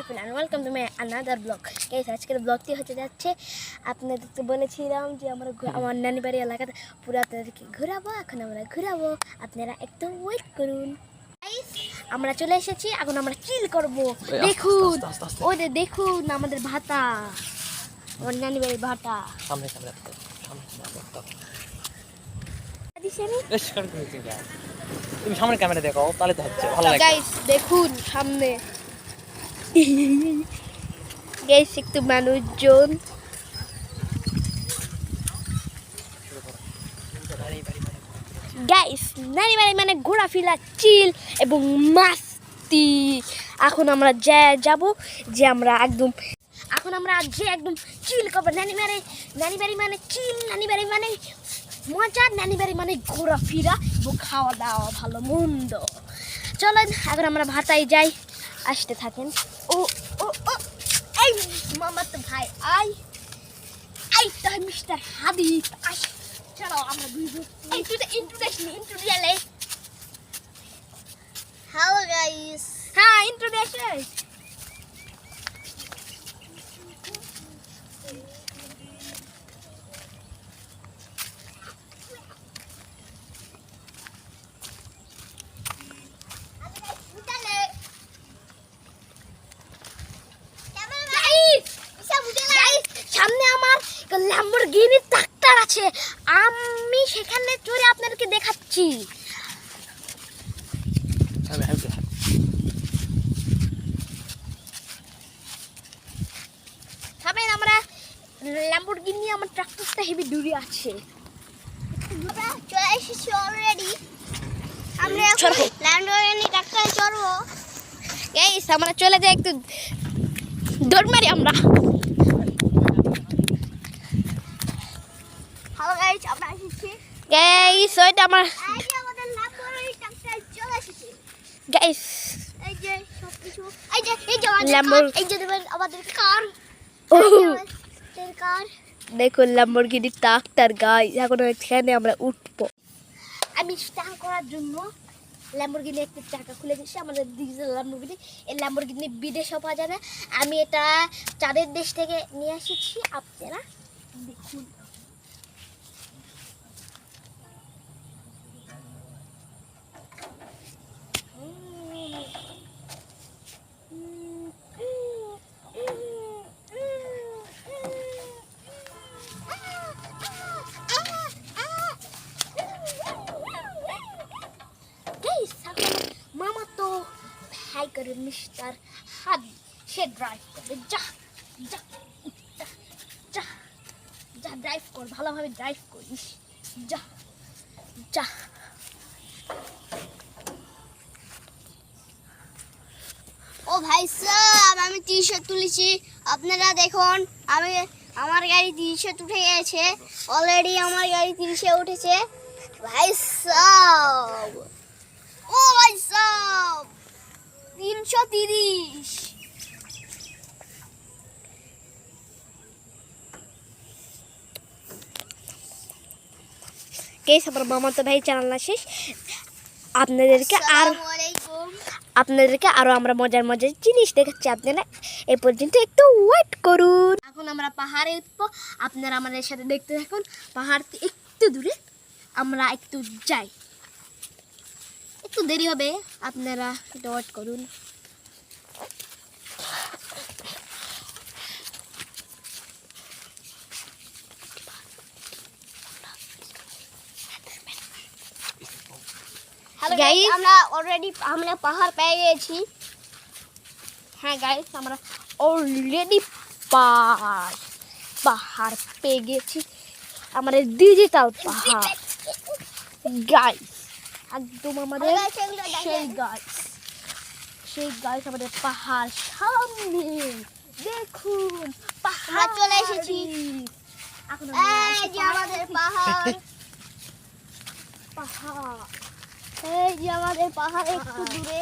Arfan and welcome to my another vlog. Guys, আজকের ব্লগটি হতে যাচ্ছে আপনাদের তো বলেছিলাম যে আমরা আমার নানি বাড়ি এলাকাতে পুরো আপনাদেরকে ঘোরাবো। এখন আমরা ঘোরাবো, আপনারা একটু ওয়েট করুন। Guys, আমরা চলে এসেছি, এখন আমরা চিল করব। দেখুন ওই যে দেখুন আমাদের ভাতা, আমার নানি বাড়ির ভাতা। সামনে সামনে তুমি সামনে ক্যামেরা দেখো, তাহলে তো হচ্ছে ভালো লাগে। গাইস দেখুন সামনে, গাইস একটু মানুষজন। গাইস নানি বাড়ি মানে ঘোরাফেরা, চিল এবং মাস্তি। এখন আমরা যাব যে আমরা একদম চিল করবো। নানি বাড়ি মানে চিল, নানি বাড়ি মানে মজা, নানি বাড়ি মানে ঘোরাফেরা এবং খাওয়া দাওয়া ভালো মন্দ। চলেন এখন আমরা ভাতায় যাই, আসতে থাকেন। ও ও ও এই মামা তো ভাই আই তো মিস্টার হাবিব আস। চলো আমরা ইন্ট্রোডাকশন Hello guys. হ্যাঁ ইন্ট্রোডাকশন। সামনে আমার ল্যাম্বরগিনি ট্রাক্টর আছে, আমি সেখানে চড়ে আপনাদেরকে দেখাচ্ছি। সামনে আমরা ল্যাম্বরগিনি, আমার ট্রাক্টরটা হেভি দূরে আছে। আমরা চলে এসেছি অলরেডি। আমরা এখন ল্যাম্বরগিনি ট্রাক্টরে চড়বো। গাইস আমরা চলে যাই, একটু দৌড় মারি আমরা। হ্যালো গাইস, আমরা এসেছি। গাইস ওইটা আমার এই যে আমাদের ল্যাম্বরগিনি ট্রাক্টরে চলে এসেছি। গাইস এই যে সবকিছু, এই যে আমাদের Lambo- কার, এই যে দেখবেন আমাদের কার, আমাদের কার। দেখুন ল্যাম্বরগিনি ট্রাক্টর। গাইস এখন এখানে আমরা উঠবো। আমি স্টার্ট করার জন্য ল্যাম্বরগিনি একটা চাকা খুলে দিচ্ছি, আমাদের ডিজেল ল্যাম্বরগিনি। এই ল্যাম্বরগিনি বিদেশেও পাওয়া যায় না, আমি এটা চাঁদের দেশ থেকে নিয়ে এসেছি। আপনারা দেখুন মামা তো ভাই করে মিস্টার হাবি, সে ড্রাইভ করবে। যা যা যা যা যা ড্রাইভ কর, ভালোভাবে ড্রাইভ করিস। যা যা ও ভাই সাহেব, আমি টি-শার্ট তুলেছি, আপনারা দেখুন। আমার গাড়ি টি-শার্ট উঠে গেছে অলরেডি, আমার গাড়ি 30-এ উঠেছে। ভাই সাহেব, ও ভাই সাহেব 330। কেস আমার মামা তো ভাই চ্যানেল শেষ। আসসালামু আলাইকুম। আপনাদেরকে আরো আমরা মজার জিনিস দেখাচ্ছি, আপনারা এ পর্যন্ত একটু ওয়েট করুন। এখন আমরা পাহাড়ে উঠবো, আপনারা আমাদের সাথে দেখতে থাকুন। পাহাড় একটু দূরে, আমরা একটু যাই, একটু দেরি হবে, আপনারা একটু ওয়েট করুন। হ্যালো Guys, গাইস, আমরা পাহাড় পেয়ে গেছি। হ্যাঁ গাইস আমরা অলরেডি পাহাড় পেয়ে গেছি, আমাদের ডিজিটাল পাহাড়। গাইস একদম আমাদের Hello guys, এগুলো দেখেন। সেই গাইস আমাদের পাহাড় সামনে দেখুন। পাহাড় চলে এসেছি। এখন আমরা এই যে আমাদের পাহাড়, এই যে আমাদের পাহাড় একটু দূরে।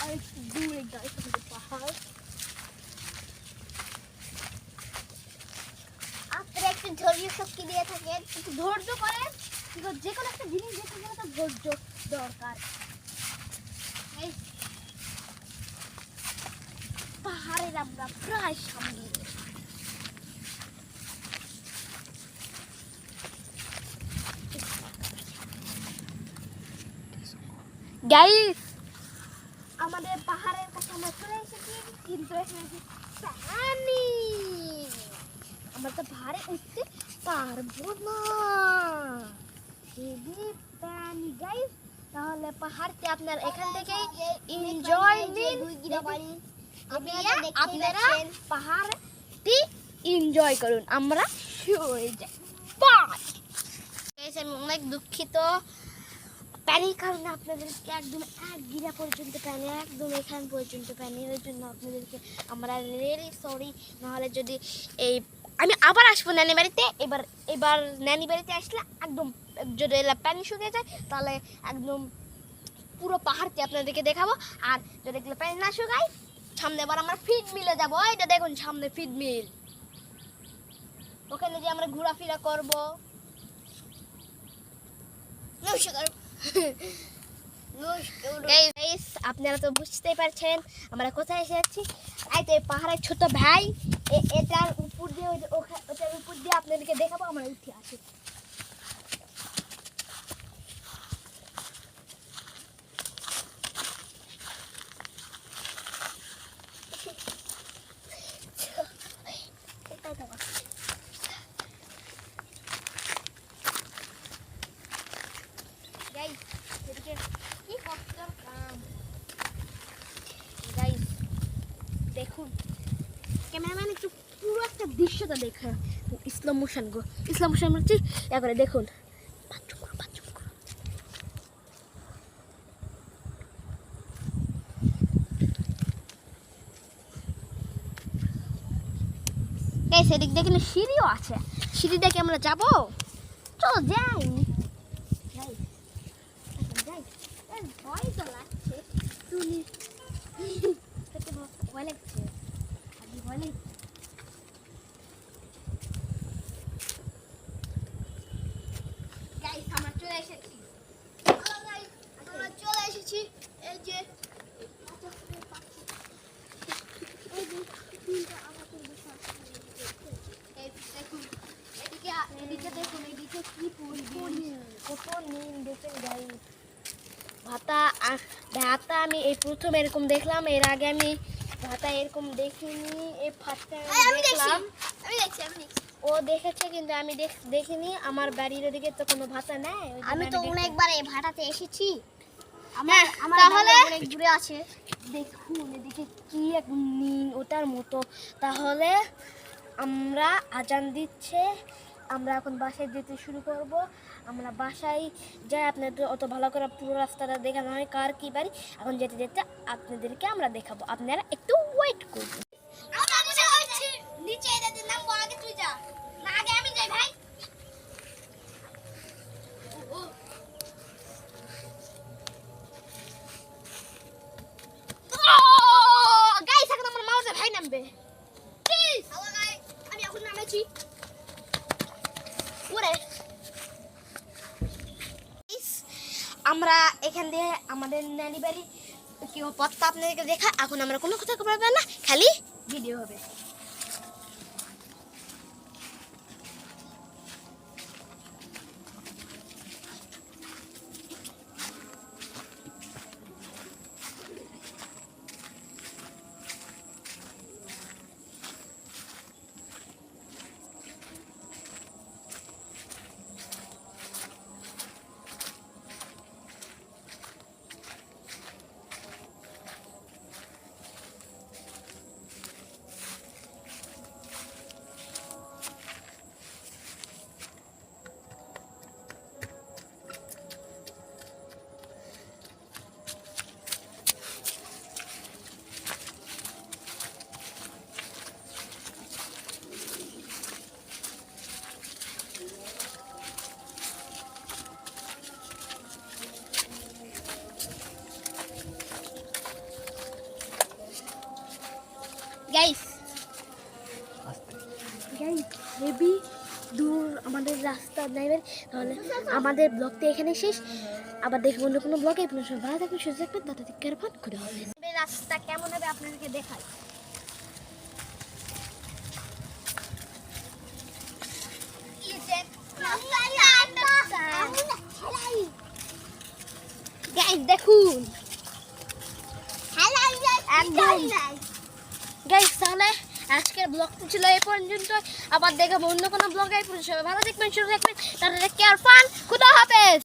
আর একটু দূরে গাইস আমাদের পাহাড়। আপনারা একটু ধৈর্য শক্তি দিয়ে থাকেন, একটু ধৈর্য করেন, যে কোনো একটা জিনিস দেখতে গেলে তো ধৈর্য দরকার। এই পাহাড়ের আমরা প্রায় সামনে। গাইস, আমাদের পাহাড়ের কাছে আমরা চলে এসেছি, কিন্তু এখানে পানি, আমরা তো পাহাড়ে উঠতে পারবো না, হেভি পানি গাইস। তাহলে পাহাড়তে আপনারা এখান থেকে এনজয় নিন, আপনারা পাহাড়টি এনজয় করুন, আমরা সরে যাই। গাইস, আমি অনেক দুঃখিত পানির কারণে আপনাদেরকে একদম এক গিরা পর্যন্ত পানি, একদম এখান পর্যন্ত পানি, এর জন্য আপনাদেরকে আমরা রিয়েলি সরি। নাহলে যদি এই আমি আবার আসবো নানি বাড়িতে, এবার নানি বাড়িতে আসলে একদম যদি পানি শুকিয়ে যায় তাহলে একদম পুরো পাহাড়টি আপনাদেরকে দেখাবো। আর যদি এগুলো পানি না শুকায় সামনে এবার আমরা ফিড মিলে যাবো। এটা দেখুন সামনে ফিড মিল, ওখানে যে আমরা ঘোরাফেরা করবো। আপনারা তো বুঝতেই পারছেন আমরা কোথায় এসে যাচ্ছি। এই তো পাহাড়ের ছোট ভাই, এটার উপর দিয়ে ওটার উপর দিয়ে আপনাদেরকে দেখাবো, আমরা উঠে আসি। দেখুন ক্যামেরাম্যান একটু পুরো একটা দৃশ্যটা দেখা, ইসলাম মোশন হচ্ছে করে দেখুন। সেদিক দেখেন সিঁড়িও আছে, সিঁড়ি দেখে আমরা যাবো, চলো যাই। ভয় তো লাগছে, ভয় লাগছে, ভয় লাগছে। আমরা চলে এসেছি, এই যে এদিকে দেখুন, এদিকে কি কত নীল দেখেন গাইস। ভাতা আমি এই প্রথম এরকম দেখলাম, এর আগে আমি ভাতা এরকম দেখিনি, এই ফার্স্টে দেখলাম। ও দেখেছে কিন্তু আমি দেখিনি, আমার বাড়ির ওদিকে তো কোনো ভাতা নেই। আমি তো অনেকবার এই ভাটাতে এসেছি, আমার তাহলে অনেক দূরে আছে। দেখুন এদিকে কি এক নীল ওটার মতো। তাহলে আমরা আজান দিচ্ছে, আমরা এখন বাসায় যেতে শুরু করব। আমরা বাসায় যাই, আপনাদের অত ভালো করে পুরো রাস্তাটা দেখানো হয় কার কি বাড়ি। এখন যেতে যেতে আপনাদেরকে আমরা দেখাবো, আপনারা একটু ওয়েট করুন। নিচে নামবো, আগে তুই যা, না আগে আমি যাই ভাই। গাইস, এখন আমার মামাতে ভাই নামবে। আমি এখন নামেছি। আমরা এখান দিয়ে আমাদের নানি বাড়ি কেউ পথটা আপনাদেরকে দেখা। এখন আমরা কোনো কথা বলবো না, খালি ভিডিও হবে। গাইস হেভি দূর আমাদের রাস্তা নেবেন। তাহলে আমাদের ব্লগটা এখানে শেষ, আবার দেখবো অন্য কোনো ব্লগে। আপনার সবাই ভালো থাকবেন, সুস্থ থাকবেন, দাদা থেকে করে হবে। রাস্তা কেমন হবে আপনাদেরকে দেখাই। একদম গাইস তাহলে আজকের ব্লগটা ছিল এই পর্যন্ত। আবার দেখাবো অন্য কোনো ব্লগে। সবাই ভালো থাকবেন, সুস্থ থাকবেন। তাহলে কেয়ার ফান, খুদা হাফেজ।